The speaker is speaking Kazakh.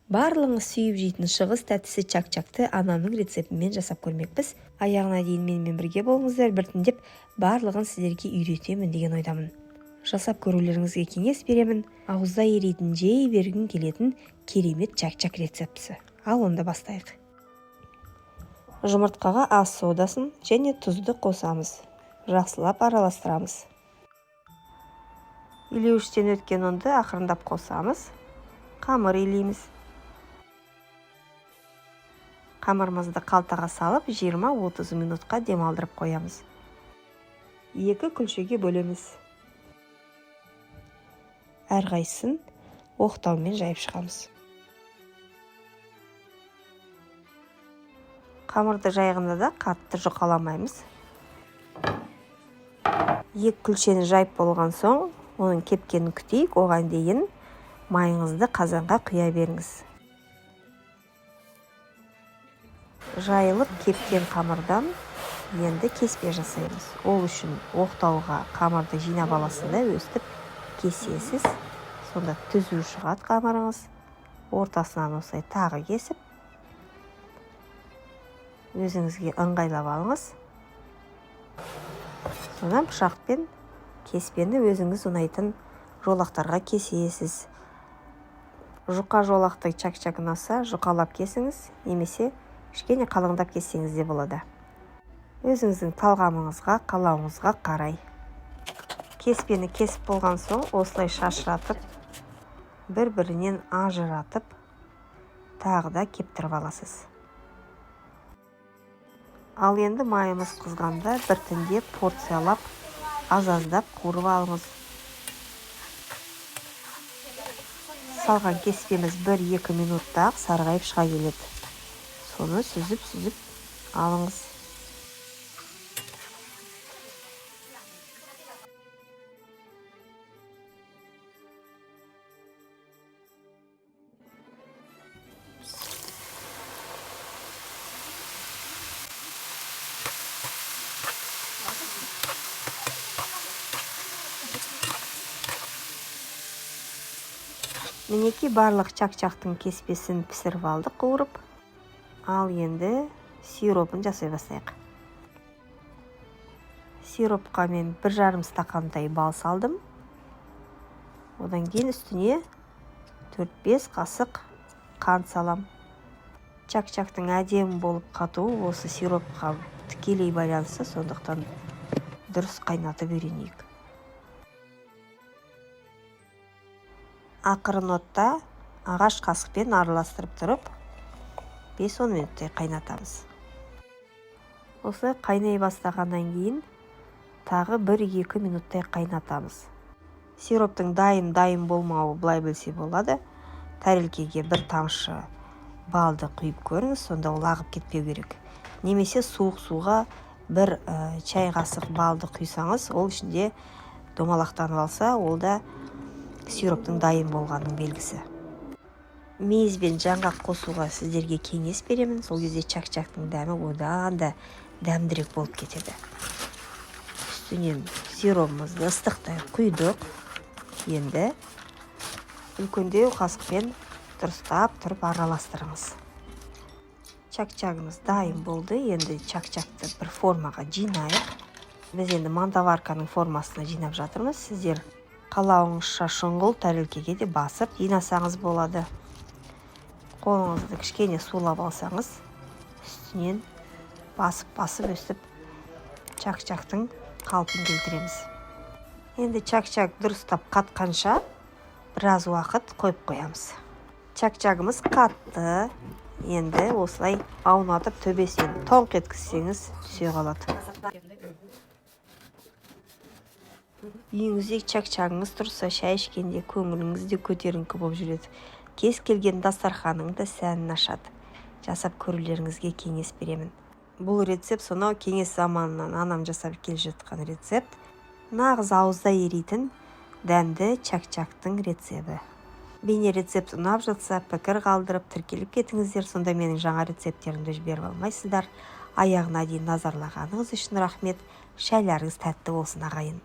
Барлығыңыз сүйіп жейтін шығыс тәттісі чак-чакты анамның рецептімен жасап көрмекпіз. Аяғына дейін менімен бірге болыңыздар, біртіндеп барлығын сіздерге үйретемін деген ойдамын. Жасап көрулеріңізге кеңес беремін. Ауызда еритін, жей бергің келетін керемет чак-чак рецептісі. Ал онда бастайық. Жұмыртқаға ас содасын және тұзды қосамыз. Жақсылап араластырамыз. Илеуіштен өткен ұнды ақырындап қосамыз. Қамыр илейміз. Қамырымызды қалтаға салып 20-30 минутқа демалдырып қоямыз. 2 күлшеге бөлеміз. Әрқайсысын оқтаумен жайып шығамыз. Қамырды жайғанда да қатты жұқаламаймыз. 2 күлшені жайып болған соң, оның кепкенін күтейік. Оған дейін майыңызды қазанға құя беріңіз. Жайылып кепкен қамырдан енді кеспе жасаймыз. Ол үшін оқтауға қамырды жинап аласында өстіп кесесіз. Сонда түзу шығады қамырыңыз. Ортасынан осылай тағы кесіп, өзіңізге ыңғайлап алыңыз. Содан пышақпен кеспені өзіңіз ұнайтын жолақтарға кесесіз. Жұқа жолақты чак-чак ұнаса, жұқалап кесіңіз, немесе кішкене қалыңдап кессеңіз де болады. Өзіңіздің талғамыңызға, қалауыңызға қарай. Кеспені кесіп болған соң, осылай шашыратып, бір-бірінен ажыратып, тағы да кептіріп аласыз. Ал енді майымыз қызғанда біртіндеп порциялап, аз-аздап қуырып алыңыз. Салған кеспеміз 1-2 минутта сарғайып шыға келеді. Соны сүзіп алыңыз. Мінеки барлық чак-чактың кеспесін пісіріп алдық қуырып. Ал енді сиропын жасай бастайық. Сиропқа мен 1,5 стақандай бал салдым. Одан кейін үстіне 4-5 қасық қант салам. Чак-чактың әдемі болып қатуы осы сиропқа тікелей байланысты, сондықтан дұрыс қайнатып үйренейік. Ақырын отта ағаш қасықпен араластырып тұрып, 5-10 минуттай қайнатамыз. Осылай қайнай бастағаннан кейін тағы 1-2 минуттай қайнатамыз. Сироптың дайым болмауы былай білсе болады. Тәрелкеге 1 тамшы балды құйып көріңіз, сонда ол ағып кетпеу керек. Немесе суық суға 1 чай қасық балды құйсаңыз, ол ішінде домалақтанып алса, ол да сироптың дайым болғанның белгісі. Мейіз бен жаңғақ қосуға сіздерге кеңес беремін. Сол кезде чак-чактың дәмі одан да дәмдірек болып кетеді. Үстінен сиропымызды ыстықтай құйдық. Енді үлкендеу қасықпен дұрыстап тұрып араластырыңыз. Чак-чагымыз дайын болды. Енді чак-чакты бір формаға жинайық. Біз енді мантаварканың формасына жинап жатырмыз. Сіздер қалауыңызша шұңғыл тәрелкеге де басып жинасаңыз болады. Қолыңызды кішкене сулап алсаңыз, үстінен басып өстіп чак-чактың қалпын келтіреміз. Енді чак-чак дұрыстап қатқанша біраз уақыт қойып қоямыз. Чак-чагымыз қатты. Енді осылай аунатып төбесінен тоңқ еткізсеңіз түсе қалады. Үйіңізде чак-чагыңыз тұрса, шай ішкенде көңіліңіз де көтеріңкі болып жүреді. Кез келген дастарханыңды сәнін ашады. Жасап көрулеріңізге кеңес беремін. Бұл рецепт сонау кеңес заманынан анам жасап келе жатқан рецепт. Нағыз ауызда еритін дәмді чак-чактың рецебі. Бейне рецепт ұнап жатса, пікір қалдырып, тіркеліп кетіңіздер. Сонда менің жаңа рецепттерімді жіберіп алмайсыздар. Аяғына дейін назарлағаныңыз үшін рахмет. Шайларыңыз тәтті болсын ағайын.